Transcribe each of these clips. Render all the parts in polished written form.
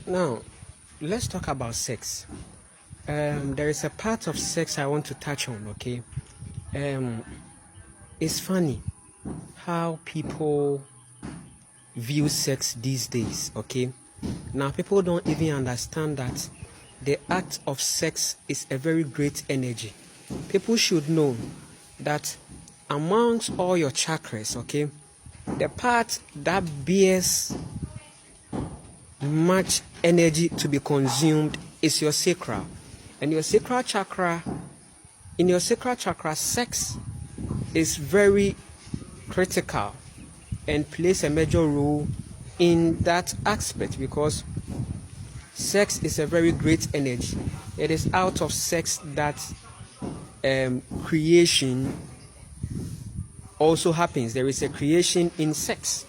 Now, let's talk about sex. There is a part of sex I want to touch on, okay? Um, it's funny how people view sex these days, okay? Now, people don't even understand that the act of sex is a very great energy. People should know that amongst all your chakras, okay, the part that bears much energy to be consumed is your sacral. And your sacral chakra, in your sacral chakra, sex is very critical and plays a major role in that aspect, because sex is a very great energy. It is out of sex that creation also happens. There is a creation in sex.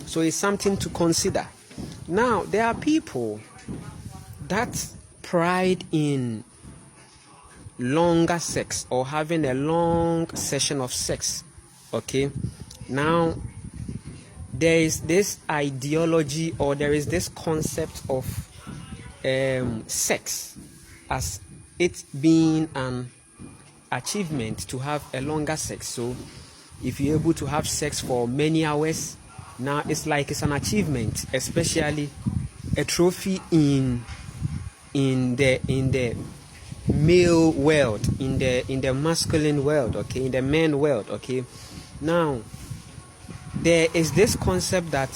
So it's something to consider. Now, there are people that pride in longer sex or having a long session of sex. Okay? Now, there is this ideology, or there is this concept of sex as it being an achievement to have a longer sex. So if you're able to have sex for many hours, now it's like it's an achievement, especially a trophy in the male world, in the masculine world, okay, in the man world, okay. Now there is this concept that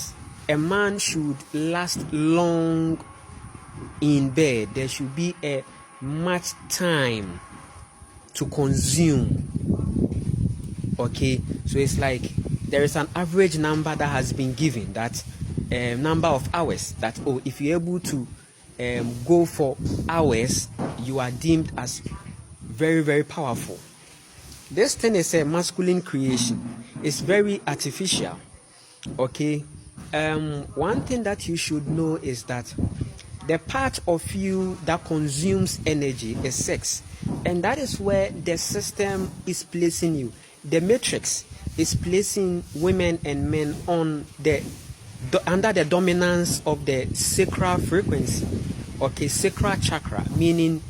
a man should last long in bed. There should be a much time to consume, okay. So it's like there is an average number that has been given, that number of hours, that if you're able to go for hours, you are deemed as very, very powerful. This thing is a masculine creation. It's very artificial, okay. One thing that you should know is that the part of you that consumes energy is sex, and that is where the system is placing you. The matrix is placing women and men on under the dominance of the sacral frequency, okay. Sacral chakra, meaning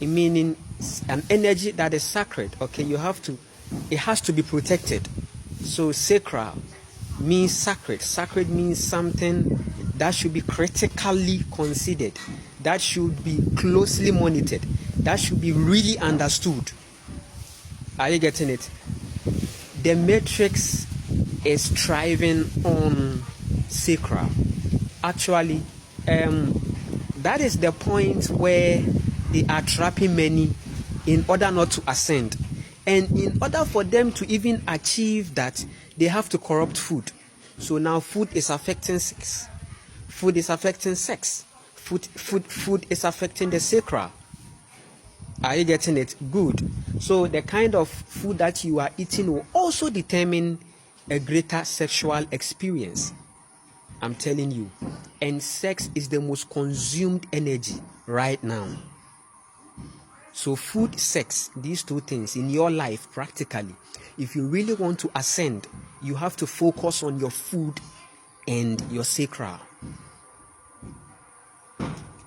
an energy that is sacred, okay. It has to be protected. So sacral means sacred. Sacred means something that should be critically considered, that should be closely monitored, that should be really understood. Are you getting it? The matrix is thriving on sacral. Actually, that is the point where they are trapping many in order not to ascend. And in order for them to even achieve that, they have to corrupt food. So now food is affecting sex. Food is affecting sex. Food is affecting the sacral. Are you getting it? Good. So the kind of food that you are eating will also determine a greater sexual experience. I'm telling you. And sex is the most consumed energy right now. So food, sex, these two things in your life, practically, if you really want to ascend, you have to focus on your food and your sacral.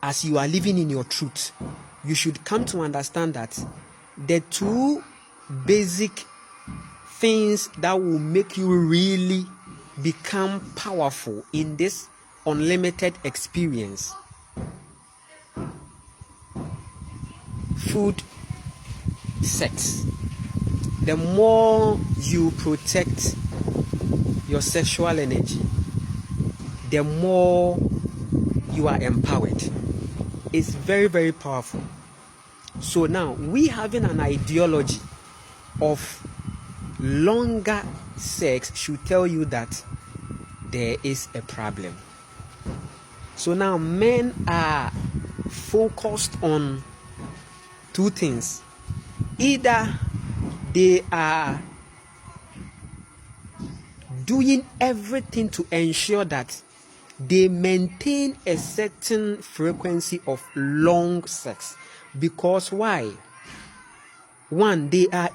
As you are living in your truth, you should come to understand that the two basic things that will make you really become powerful in this unlimited experience: food, sex. The more you protect your sexual energy, the more you are empowered. It's very, very powerful. So now, we having an ideology of longer sex should tell you that there is a problem. So now men are focused on two things. Either they are doing everything to ensure that they maintain a certain frequency of long sex. Because why? One, they are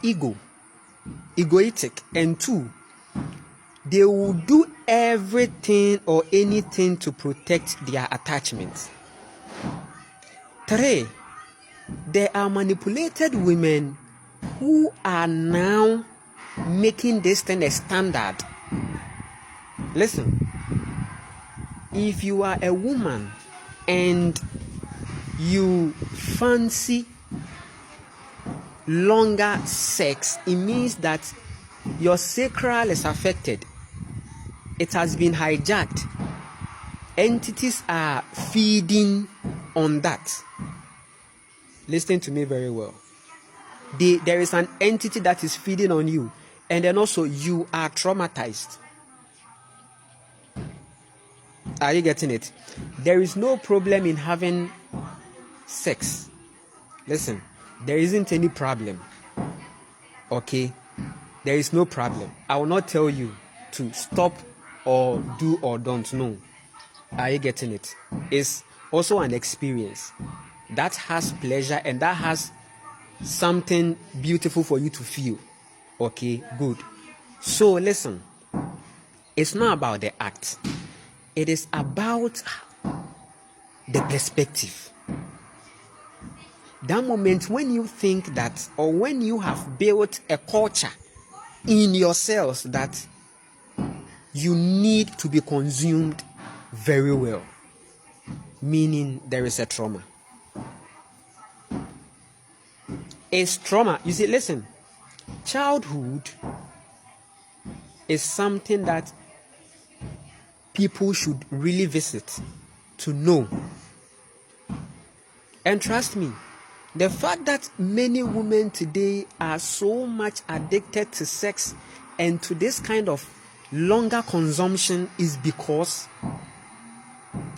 egoistic, and two, they will do everything or anything to protect their attachments. 3, there are manipulated women who are now making this thing a standard. Listen, if you are a woman and you fancy longer sex, it means that your sacral is affected. It has been hijacked. Entities are feeding on that. Listen to me very well. There is an entity that is feeding on you, and then also you are traumatized. Are you getting it? There is no problem in having sex. Listen, there isn't any problem. Okay? There is no problem. I will not tell you to stop or do or don't. No. Are you getting it? It's also an experience that has pleasure and that has something beautiful for you to feel. Okay, good. So listen, it's not about the act. It is about the perspective. That moment when you think that, or when you have built a culture in yourselves that you need to be consumed very well, meaning there is a trauma. It's trauma. You see, listen, childhood is something that people should really visit to know. And trust me, the fact that many women today are so much addicted to sex and to this kind of longer consumption is because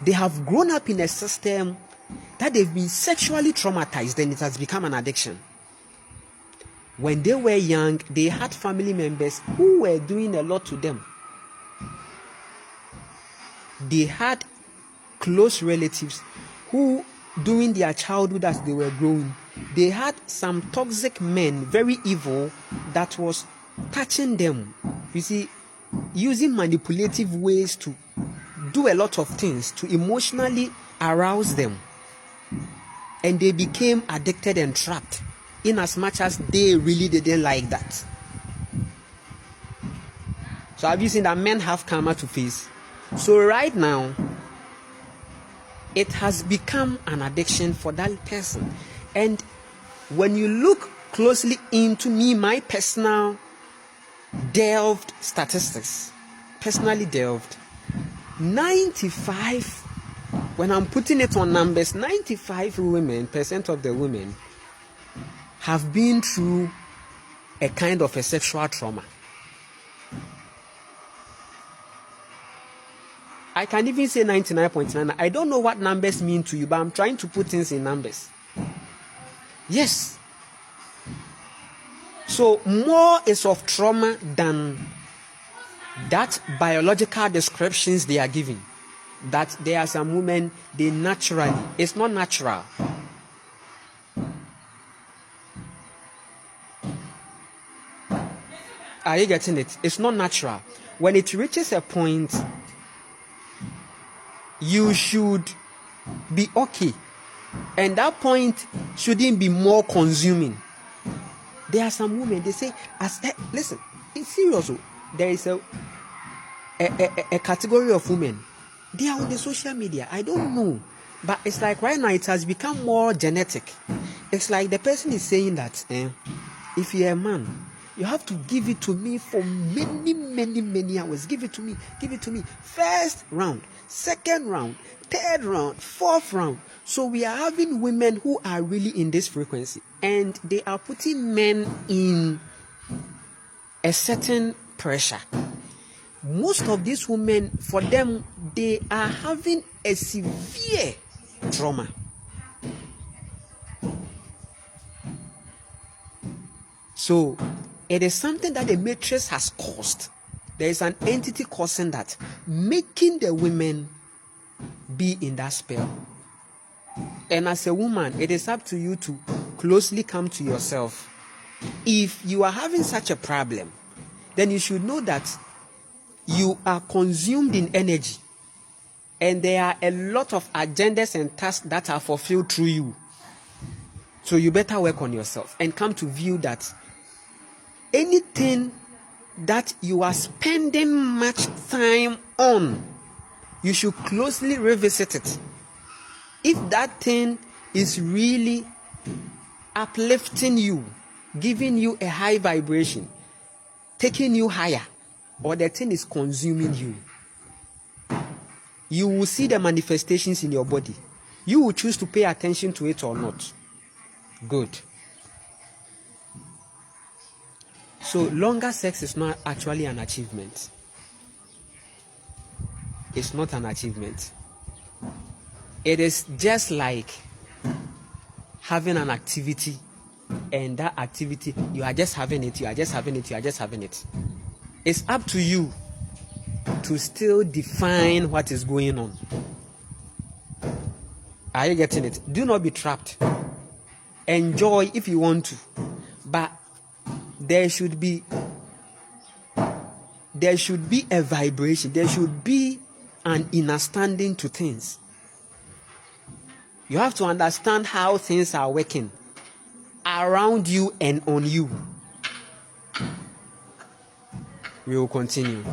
they have grown up in a system that they've been sexually traumatized and it has become an addiction. When they were young, they had family members who were doing a lot to them. They had close relatives who, during their childhood as they were growing, they had some toxic men, very evil, that was touching them. You see, using manipulative ways to do a lot of things to emotionally arouse them. And they became addicted and trapped, in as much as they really didn't like that. So have you seen that men have karma to face? So right now, it has become an addiction for that person. And when you look closely into me, my personally delved, 95, when I'm putting it on numbers, 95% of the women have been through a kind of a sexual trauma. I can even say 99.9. I don't know what numbers mean to you, but I'm trying to put things in numbers. Yes. So more is of trauma than that biological descriptions they are giving. That there are some women, they naturally, it's not natural. Are you getting it? It's not natural. When it reaches a point, you should be okay. And that point shouldn't be more consuming. There are some women, they say, listen, it's serious. There is a category of women. They are on the social media. I don't know. But it's like right now it has become more genetic. It's like the person is saying that if you're a man, you have to give it to me for many hours. Give it to me. First round, second round, third round, fourth round. So we are having women who are really in this frequency. And they are putting men in a certain pressure. Most of these women, for them, they are having a severe trauma. So it is something that the matrix has caused. There is an entity causing that, making the women be in that spell. And as a woman, it is up to you to closely come to yourself. If you are having such a problem, then you should know that you are consumed in energy. And there are a lot of agendas and tasks that are fulfilled through you. So you better work on yourself and come to view that anything that you are spending much time on, you should closely revisit it. If that thing is really uplifting you, giving you a high vibration, taking you higher, or the thing is consuming you, you will see the manifestations in your body. You will choose to pay attention to it or not. Good. So longer sex is not actually an achievement. It's not an achievement. It is just like having an activity, and that activity, you are just having it, you are just having it, you are just having it. It's up to you to still define what is going on. Are you getting it? Do not be trapped. Enjoy if you want to, but there should be a vibration. There should be an understanding to things. You have to understand how things are working around you and on you. We will continue.